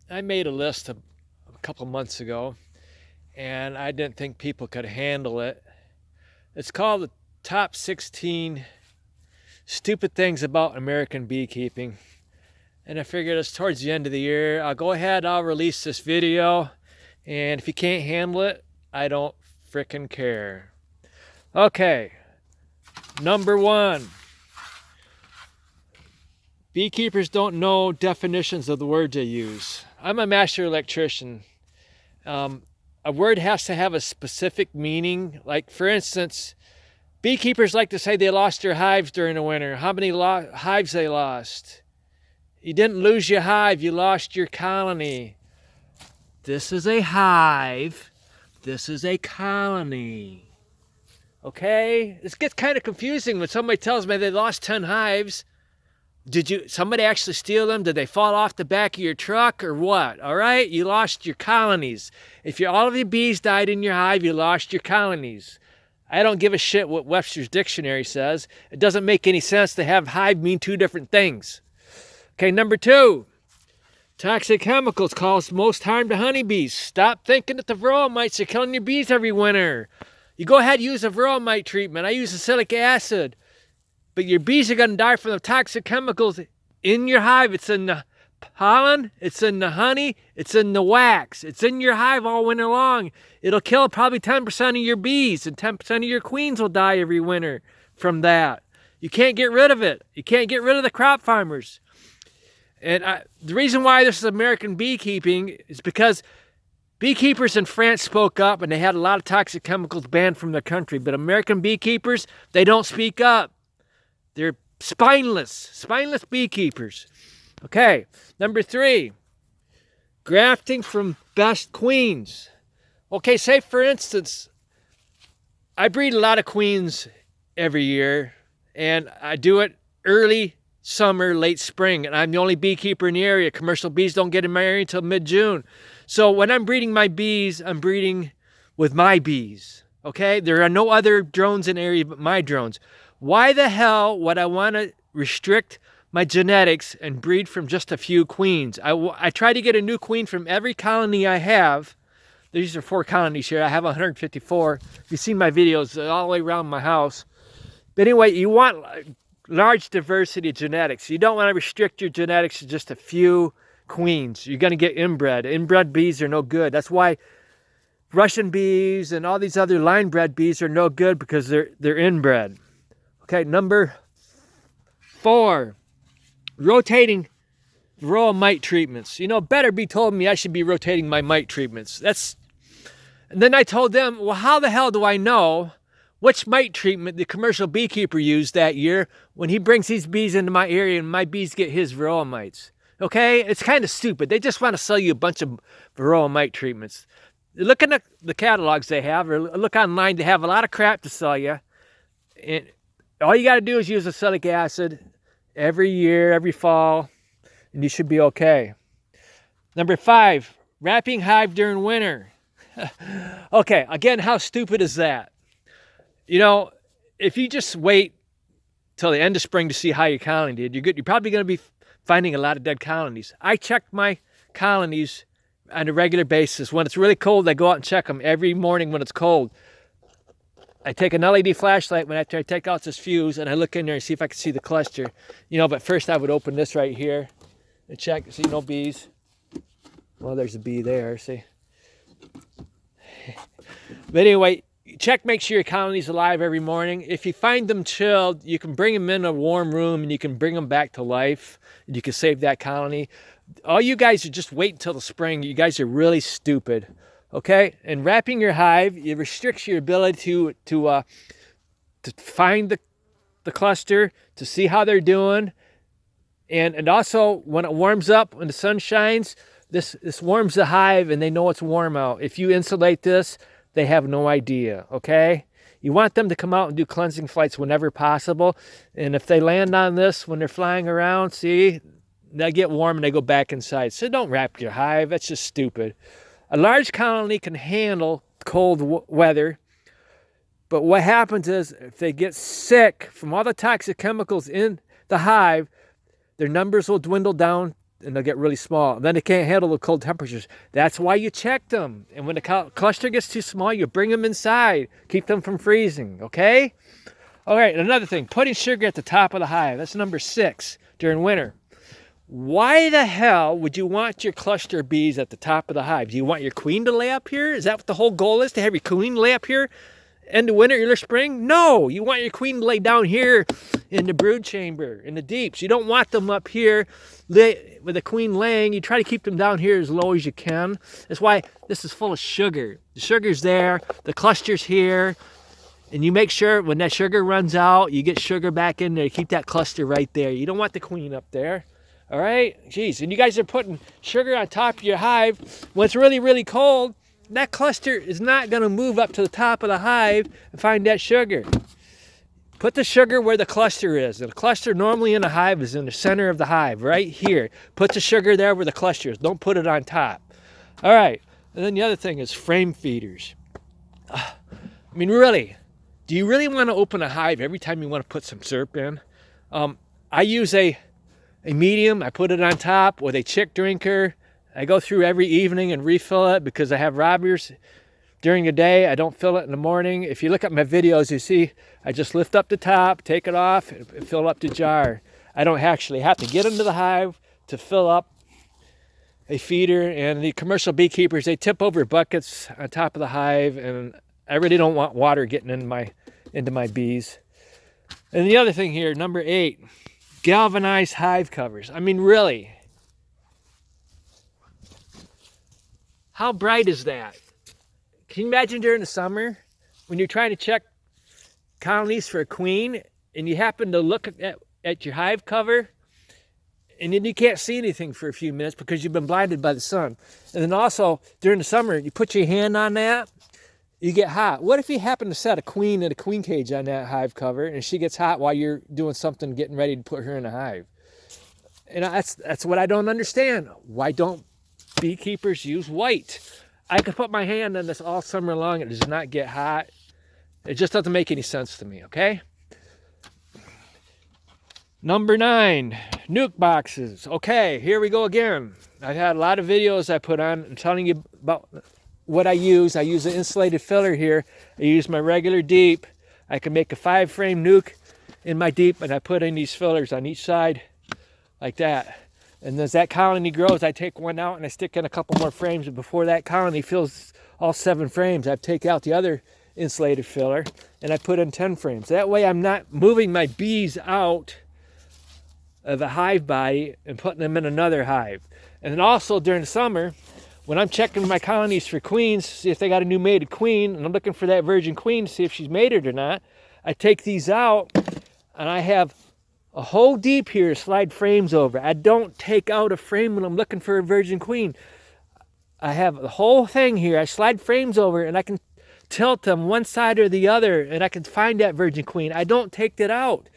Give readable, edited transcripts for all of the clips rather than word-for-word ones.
I made a list a couple months ago, and I didn't think people could handle it. It's called the top 16 stupid things about American beekeeping. And I figured it's towards the end of the year. I'll go ahead, I'll release this video. And if you can't handle it, I don't frickin' care. Okay, number one. Beekeepers don't know definitions of the words they use. I'm a master electrician. A word has to have a specific meaning. Like, for instance, beekeepers like to say they lost their hives during the winter. How many hives they lost? You didn't lose your hive, you lost your colony. This is a hive. This is a colony. Okay? This gets kind of confusing when somebody tells me they lost 10 hives. Did somebody actually steal them? Did they fall off the back of your truck or what? All right? You lost your colonies. If all of your bees died in your hive, you lost your colonies. I don't give a shit what Webster's dictionary says. It doesn't make any sense to have hive mean two different things. Okay, number two. Toxic chemicals cause most harm to honeybees. Stop thinking that the varroa mites are killing your bees every winter. You go ahead and use a varroa mite treatment. I use acetic acid. But your bees are going to die from the toxic chemicals in your hive. It's in the pollen, it's in the honey, it's in the wax. It's in your hive all winter long. It'll kill probably 10% of your bees, and 10% of your queens will die every winter from that. You can't get rid of it. You can't get rid of the crop farmers. And the reason why this is American beekeeping is because beekeepers in France spoke up, and they had a lot of toxic chemicals banned from their country. But American beekeepers, they don't speak up. They're spineless beekeepers. Okay, number three, grafting from best queens. Okay, say for instance, I breed a lot of queens every year, and I do it early summer, late spring, and I'm the only beekeeper in the area. Commercial bees don't get in my area until mid-June. So when I'm breeding my bees, I'm breeding with my bees. Okay, there are no other drones in the area but my drones. Why the hell would I want to restrict my genetics and breed from just a few queens? I try to get a new queen from every colony I have. These are 4 colonies here. I have 154. You've seen my videos all the way around my house. But anyway, you want large diversity of genetics. You don't want to restrict your genetics to just a few queens. You're going to get inbred. Inbred bees are no good. That's why Russian bees and all these other line-bred bees are no good, because they're inbred. Okay, number 4, rotating varroa mite treatments. You know, Better Bee told me I should be rotating my mite treatments. And then I told them, well, how the hell do I know which mite treatment the commercial beekeeper used that year when he brings these bees into my area and my bees get his varroa mites? Okay, it's kind of stupid. They just want to sell you a bunch of varroa mite treatments. Look at the catalogs they have, or look online. They have a lot of crap to sell you. And all you got to do is use acetic acid every year, every fall, and you should be okay. Number 5, wrapping hive during winter. Okay, again, how stupid is that? You know, if you just wait till the end of spring to see how your colony did, you're probably going to be finding a lot of dead colonies. I check my colonies on a regular basis. When it's really cold, I go out and check them every morning when it's cold. I take an LED flashlight after I take out this fuse, and I look in there and see if I can see the cluster. You know, but first I would open this right here and check. See, no bees. Well, there's a bee there, see. But anyway, check, make sure your colony's alive every morning. If you find them chilled, you can bring them in a warm room and you can bring them back to life, and you can save that colony. All you guys are just wait until the spring. You guys are really stupid. Okay, and wrapping your hive, it restricts your ability to find the cluster, to see how they're doing, and also when it warms up, when the sun shines, this warms the hive, and they know it's warm out. If you insulate this, they have no idea. Okay, you want them to come out and do cleansing flights whenever possible, and if they land on this when they're flying around, see, they get warm and they go back inside. So don't wrap your hive. That's just stupid. A large colony can handle cold weather, but what happens is if they get sick from all the toxic chemicals in the hive, their numbers will dwindle down and they'll get really small. And then they can't handle the cold temperatures. That's why you check them. And when the cluster gets too small, you bring them inside. Keep them from freezing, okay? All right, another thing, putting sugar at the top of the hive. That's number 6 during winter. Why the hell would you want your cluster bees at the top of the hive? Do you want your queen to lay up here? Is that what the whole goal is, to have your queen lay up here? End of winter, early spring? No, you want your queen to lay down here in the brood chamber, in the deeps. You don't want them up here with the queen laying. You try to keep them down here as low as you can. That's why this is full of sugar. The sugar's there, the cluster's here, and you make sure when that sugar runs out, you get sugar back in there. Keep that cluster right there. You don't want the queen up there. All right? Jeez, and you guys are putting sugar on top of your hive when it's really, really cold. That cluster is not going to move up to the top of the hive and find that sugar. Put the sugar where the cluster is. And the cluster normally in a hive is in the center of the hive, right here. Put the sugar there where the cluster is. Don't put it on top. All right. And then the other thing is frame feeders. I mean, really, do you really want to open a hive every time you want to put some syrup in? I use a medium. I put it on top with a chick drinker. I go through every evening and refill it because I have robbers during the day. I don't fill it in the morning. If you look at my videos, you see I just lift up the top, take it off, and fill up the jar. I don't actually have to get into the hive to fill up a feeder. And the commercial beekeepers, they tip over buckets on top of the hive, and I really don't want water getting into my bees. And the other thing here, number 8, galvanized hive covers. I mean, really. How bright is that? Can you imagine during the summer when you're trying to check colonies for a queen and you happen to look at your hive cover and then you can't see anything for a few minutes because you've been blinded by the sun. And then also during the summer, you put your hand on that, you get hot. What if you happen to set a queen in a queen cage on that hive cover and she gets hot while you're doing something, getting ready to put her in a hive? And that's what I don't understand. Why don't beekeepers use white? I could put my hand on this all summer long. It does not get hot. It just doesn't make any sense to me, okay? Number 9, nuke boxes. Okay, here we go again. I've had a lot of videos I put on. I'm telling you about what I use. I use an insulated filler here. I use my regular deep. I can make a 5-frame nuke in my deep, and I put in these fillers on each side like that. And as that colony grows, I take one out and I stick in a couple more frames. And before that colony fills all 7 frames, I take out the other insulated filler and I put in 10 frames. That way I'm not moving my bees out of a hive body and putting them in another hive. And then also during the summer, when I'm checking my colonies for queens, see if they got a new mated queen, and I'm looking for that virgin queen to see if she's mated or not, I take these out and I have a whole deep here, slide frames over. I don't take out a frame when I'm looking for a virgin queen. I have the whole thing here. I slide frames over and I can tilt them one side or the other and I can find that virgin queen. I don't take that out.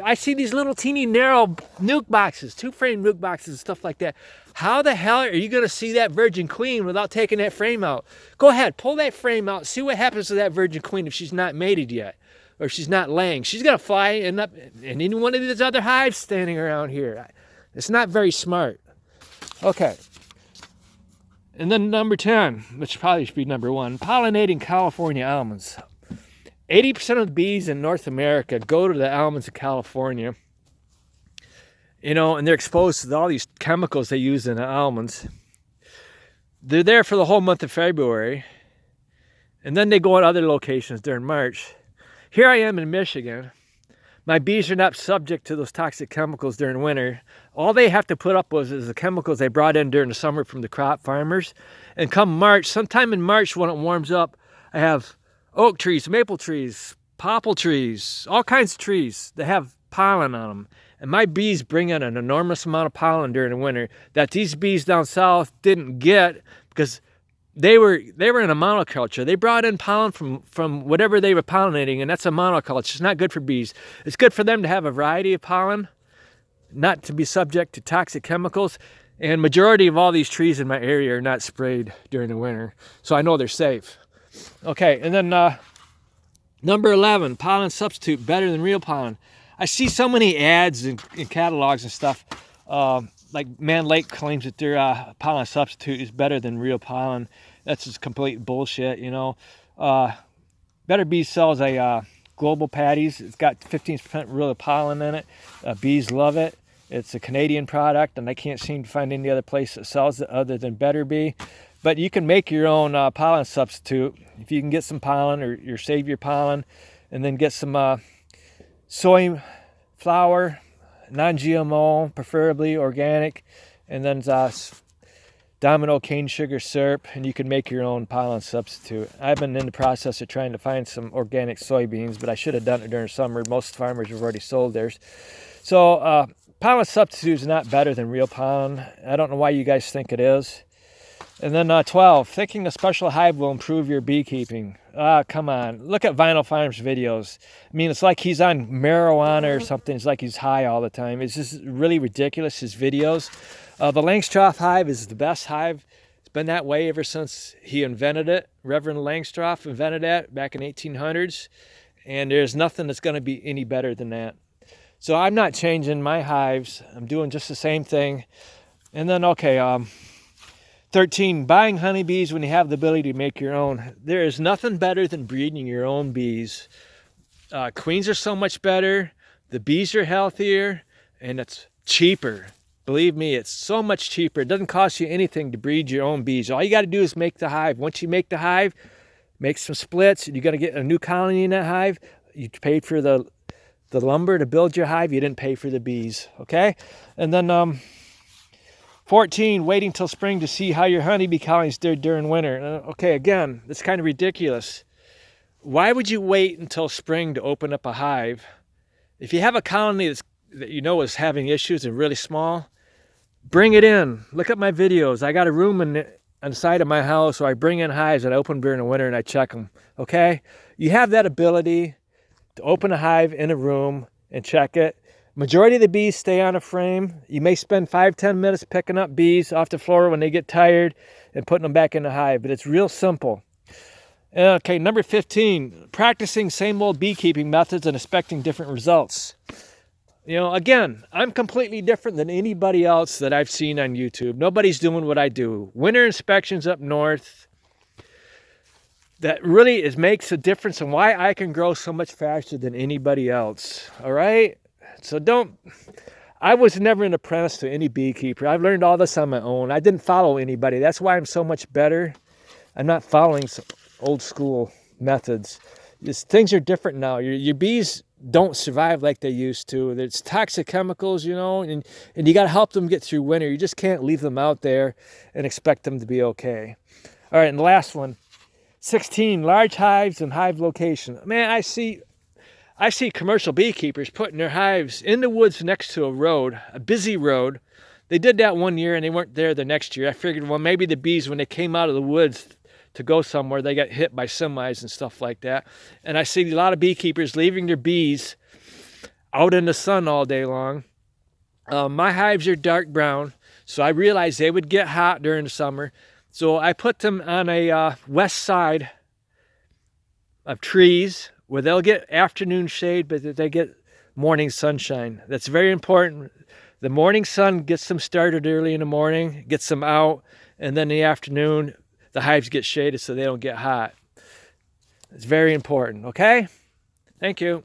I see these little teeny narrow nuke boxes, 2-frame nuke boxes and stuff like that. How the hell are you going to see that virgin queen without taking that frame out? Go ahead, pull that frame out, see what happens to that virgin queen if she's not mated yet. Or she's not laying. She's going to fly and up in any one of these other hives standing around here. It's not very smart. Okay. And then number 10, which probably should be number 1, pollinating California almonds. 80% of the bees in North America go to the almonds of California. You know, and they're exposed to all these chemicals they use in the almonds. They're there for the whole month of February. And then they go to other locations during March. Here I am in Michigan. My bees are not subject to those toxic chemicals during winter. All they have to put up with is the chemicals they brought in during the summer from the crop farmers. And come March, sometime in March when it warms up, I have oak trees, maple trees, popple trees, all kinds of trees that have pollen on them. And my bees bring in an enormous amount of pollen during the winter that these bees down south didn't get because they were in a monoculture. They brought in pollen from whatever they were pollinating, and that's a monoculture. It's not good for bees. It's good for them to have a variety of pollen, not to be subject to toxic chemicals. And majority of all these trees in my area are not sprayed during the winter, so I know they're safe. Okay, and then number 11, pollen substitute better than real pollen. I see so many ads in catalogs and stuff like Man Lake claims that their pollen substitute is better than real pollen. That's just complete bullshit, you know. Better Bees sells a global patties. It's got 15% real pollen in it. Bees love it. It's a Canadian product, and I can't seem to find any other place that sells it other than Better Bee. But you can make your own pollen substitute. If you can get some pollen or save your pollen, and then get some soy flour, non-GMO, preferably organic, and then Domino cane sugar syrup, and you can make your own pollen substitute. I've been in the process of trying to find some organic soybeans, but I should have done it during summer. Most farmers have already sold theirs. So pollen substitute is not better than real pollen. I don't know why you guys think it is. And then 12, thinking a special hive will improve your beekeeping. Come on, look at Vinyl Farms videos. I mean, it's like he's on marijuana or something. It's like he's high all the time. It's just really ridiculous, his videos. The Langstroth hive is the best hive. It's been that way ever since he invented it. Reverend Langstroth invented that back in 1800s. And there's nothing that's going to be any better than that. So I'm not changing my hives. I'm doing just the same thing. And then, okay, 13, buying honeybees when you have the ability to make your own. There is nothing better than breeding your own bees. Queens are so much better, the bees are healthier, and it's cheaper. Believe me, it's so much cheaper. It doesn't cost you anything to breed your own bees. All you got to do is make the hive. Once you make the hive, make some splits. You're going to get a new colony in that hive. You paid for the lumber to build your hive. You didn't pay for the bees, okay? And then 14, waiting till spring to see how your honeybee colonies did during winter. Okay, again, that's kind of ridiculous. Why would you wait until spring to open up a hive? If you have a colony that you know is having issues and really small, bring it in. Look at my videos. I got a room on the side of my house where I bring in hives and I open during the winter and I check them, okay? You have that ability to open a hive in a room and check it. Majority of the bees stay on a frame. You may spend 5-10 minutes picking up bees off the floor when they get tired and putting them back in the hive, but it's real simple. Okay, number 15, practicing same old beekeeping methods and expecting different results. You know, again, I'm completely different than anybody else that I've seen on YouTube. Nobody's doing what I do. Winter inspections up north, that really makes a difference in why I can grow so much faster than anybody else, all right? So I was never an apprentice to any beekeeper. I've learned all this on my own. I didn't follow anybody. That's why I'm so much better. I'm not following some old school methods. Things are different now. Your bees don't survive like they used to. There's toxic chemicals, you know, and you got to help them get through winter. You just can't leave them out there and expect them to be okay. All right, and the last one, 16, large hives and hive location. Man, I see commercial beekeepers putting their hives in the woods next to a road, a busy road. They did that one year and they weren't there the next year. I figured, well, maybe the bees, when they came out of the woods to go somewhere, they got hit by semis and stuff like that. And I see a lot of beekeepers leaving their bees out in the sun all day long. My hives are dark brown, so I realized they would get hot during the summer. So I put them on a west side of trees where they'll get afternoon shade, but they get morning sunshine. That's very important. The morning sun gets them started early in the morning, gets them out, and then in the afternoon, the hives get shaded so they don't get hot. It's very important, okay? Thank you.